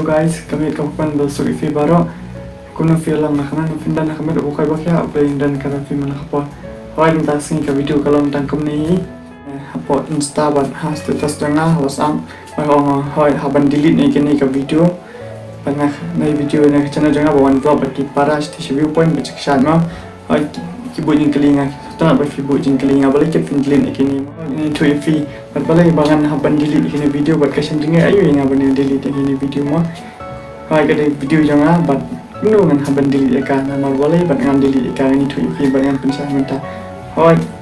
guys, kami kapan besok ifi baru kuna film nak mana film nak kami bukai bukai apa yang dan kata film nak apa orang tak sini ke video kalau tentang kami apa insta buat status tengah WhatsApp orang haban delete ni kini ke video banyak ni video ni channel jangan bawa vlog bagi para station viewpoint bercakap mah kibut jengkeling tak nak berfibut jengkeling boleh ke film delete ni kini ini tu ifi boleh bangan haban delete kini video buat kasih dengar ayo yang haban delete kini video mah kada video jangan buat no ngan haban delete kan nama boleh buat ngan delete kan ini tu ifi bangan pensahan mentah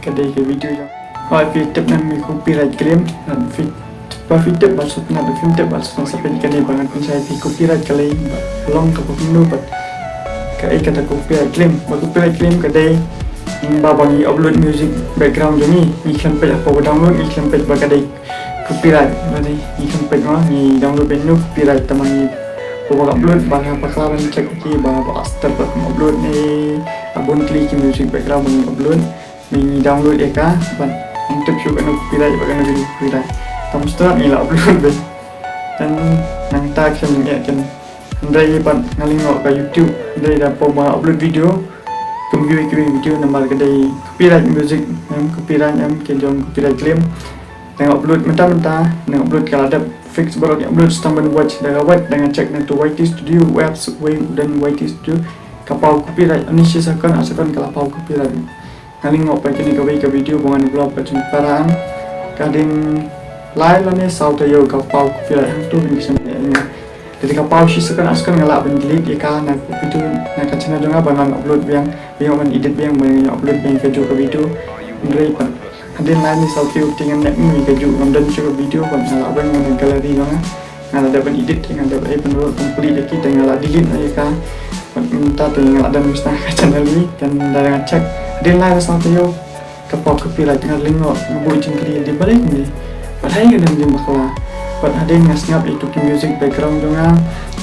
kada ke video jangan fit nak mi copyright claim dan fit tip maksudnya ada film tip maksudnya sampai kini bangan pensahan fi copyright kali long ke peminu buat kai kata copyright claim kada bagi upload music background ni iklan page apa download iklan page bagai copyright jadi iklan page mah ni download menu copyright teman bawa upload bagi apa kelaran cek ki bawa aster upload ni abon klik music background bagi upload ni download eka ban untuk show kena copyright bagi nak copyright tam start ni lah upload dan nang tag macam ni kan andai ban ngalingok ke YouTube andai dapat upload video kami video nama kedai copyright music copyright kejong copyright claim dengan upload mentah-mentah dengan upload kalau ada fix baru upload standard watch dengan web dengan cek nanti YT Studio web dan YT Studio kapal copyright ini sisakan asalkan kapal copyright kali ngop pakai ni ke video bukan vlog macam paraan kadang lain lah ni sauta yo kapal copyright tu bisa jadi kapal sisakan asalkan ngelak delete ikan nak video nak channel jangan bangan upload yang edit yang upload yang ke video ndai pan hadin lain ni sauti utingan nak mi ke ngamdan juga video pan ngelak bang dengan galeri jangan ngala dapat edit dengan dapat penurut complete lagi dengan delete aja kan minta tu ngelak dan mesti ke channel ni dan dengan cek hadin lain sauti yo kapal copyright dengan link ngebuat jengkeli di balik ni padahal yang dia bakal buat ada ngasngap itu ke music background juga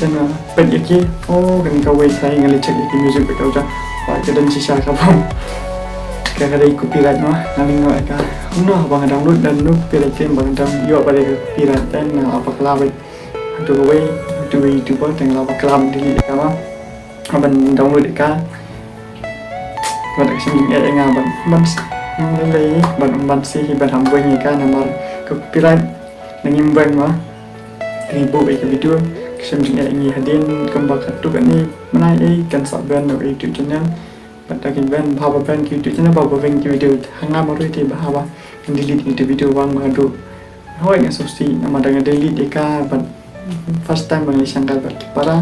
dan pet yaki kan kawai saya ngali cek yaki music background aja pak dan sisa kapam kada copyright mah ngali ngoi ka bang download dan copyright claim bang dang yo pada copyright dan apa kelawai tu kawai tu YouTube teng apa kelam di kama ban download ka buat sini ya ngaban lagi ban sih ban hamboi ni kan nomor copyright nangimbang mah ribu ke video kesemjingnya ini hadin kembang tu kan ni mana kan saban dari YouTube channel pada kan bahawa kan YouTube channel bahawa kan video hanga baru itu bahawa delete itu video wang madu hoi nggak susi nama dengan delete deka first time bang lisangkal para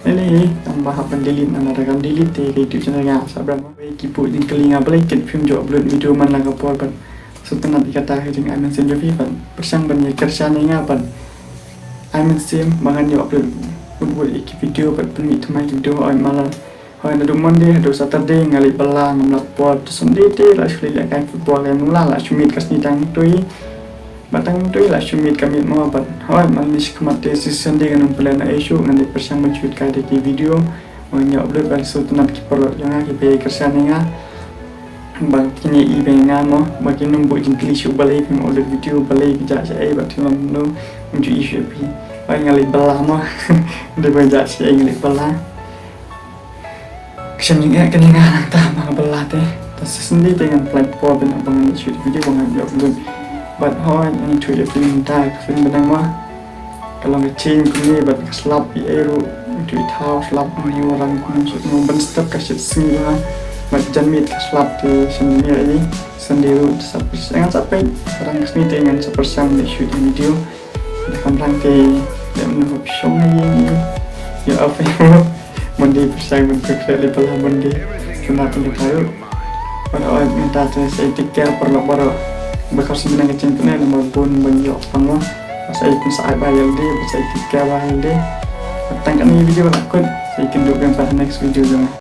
ini tambah delete nama dengan delete ke YouTube channelnya saban kipu di kelinga balik film jo upload video mana kapor ban setelah dikata dengan Aiman Sim Jovi pan persang banyak kerja ni ngapan Aiman Sim mangan yo upload buat video buat permit mai video oi malah oi nadu Monday nadu Saturday ngali belang melapor sendiri lah sekali kan football yang mula lah sumit kasni tang tui batang tui lah sumit kami mau pan oi malis kemate season dia kan plan isu ngali persang mencuit kade ki video oi yo upload bal setelah kiper jangan ki kerja ni bang kini ibang ngamo bagi numbu jengkeli show balai film order video balai bijak saya bagi no menuju isu pi ai ngali belah mah de bijak saya ngali belah kesenjingnya keningan entah mah belah teh tas sendiri dengan platform dan abang shoot video bang upload but hoi ini tu ya film tag film benang mah kalau ngecing kini bat slap aero itu tahu slap ni orang konsep ban step kasih semua macam mit slap tu sendiri sendiri sampai orang kesini dengan sepersang di shoot video akan rangkai dan menunggu show ni ya apa yang mandi persang bentuk level mandi cuma tu dikayu pada orang minta saya tiga perlu baru bakal sebenarnya cinta nomor pun banyak panggung saya pun saya bayar dia saya tiga bayar dia tentang ini video takut saya akan dukung pada next video juga.